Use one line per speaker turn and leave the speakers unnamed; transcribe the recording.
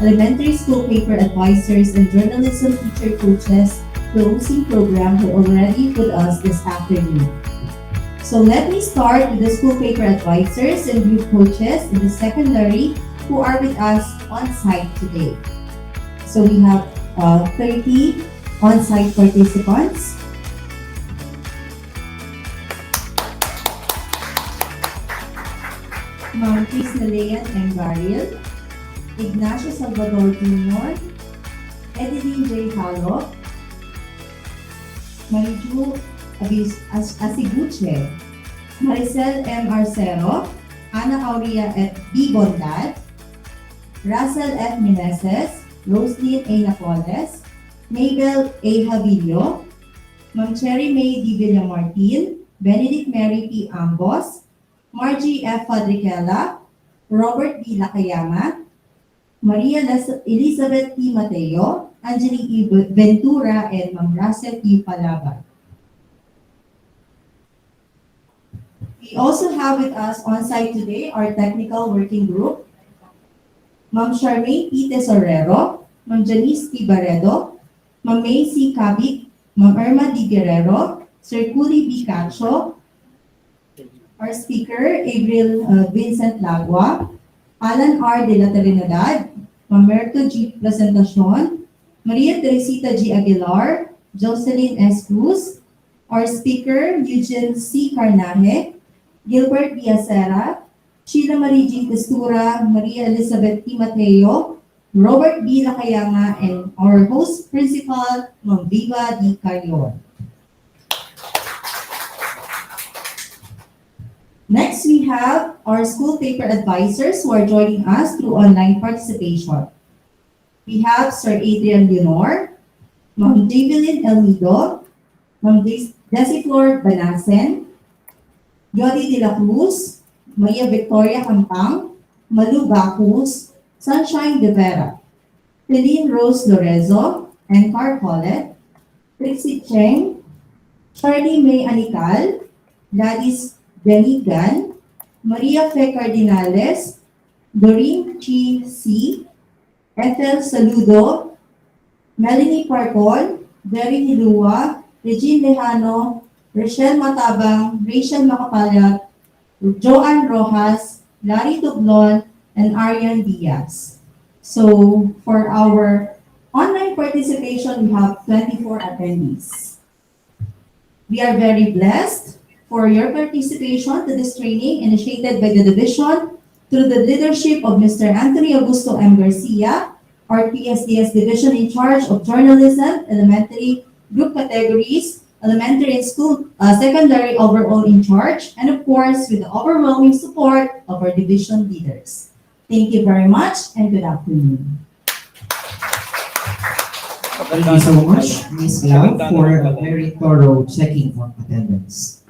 elementary school paper advisors, and journalism teacher coaches closing program who are already with us this afternoon. So let me start with the school paper advisors and group coaches in the secondary who are with us on site today. So we have 30 on-site participants. Ma'am Chris Nalean and Garil, Ignacio Salvador Jr., Edeline J. Halo, Mariju Asiguche, Maricel M. Arcero, Ana Aurea F. B. Bondad, Russell F. Meneses, Roslyn A. Napoles, Mabel A. Havillo, Ma'am Cherry May D. Villamartin, Benedict Mary P. Ambos, Margie F. Fadriquela, Robert B. Lakayama, Maria Elizabeth T. Mateo, Angelique E. Ventura, and Ma'am Russell T. Palaban. We also have with us on site today our technical working group, Ma'am Charmaine P. Tesorero, Ma'am Janice T. Barredo, Ma'am May C. Cabig, Ma'am Irma D. Guerrero, Sir Kuli B. Cacho, our speaker, April Vincent Lagua, Alan R. de la Trinidad, Mamerto G. Presentacion, Maria Teresita G. Aguilar, Jocelyn S. Cruz, our speaker, Eugene C. Carnaje, Gilbert B. Acera, Sheila Marie G. Testura, Maria Elizabeth T. Mateo, Robert B. Lakayanga, and our host principal, Ma'am Viva D. Carrion. Next, we have our school paper advisors who are joining us through online participation. We have Sir Adrian Leonor, Ma'am Javelyn Elmido, Ma'am Deciflor Banasen, Yodi de la Cruz, Maria Victoria Campang, Malu Bacus, Sunshine De Vera, Celine Rose Lorenzo, and Car Collet, Trixie Cheng, Charlie May Anical, Gladys Benigan, Maria Fe Cardinales, Doreen Chi C, Ethel Saludo, Melanie Parcon, Derry Hilua, Regine Lejano, Rochelle Matabang, Rachel Macapalat, Joanne Rojas, Larry Tublon, and Arian Diaz. So for our online participation, we have 24 attendees. We are very blessed for your participation to this training initiated by the division through the leadership of Mr. Anthony Augusto M. Garcia, our PSDS division in charge of journalism, elementary group categories, elementary and school, secondary overall in charge, and of course with the overwhelming support of our division leaders. Thank you very much and good afternoon.
Thank you so much, Ms. Lau, for a very thorough checking of attendance.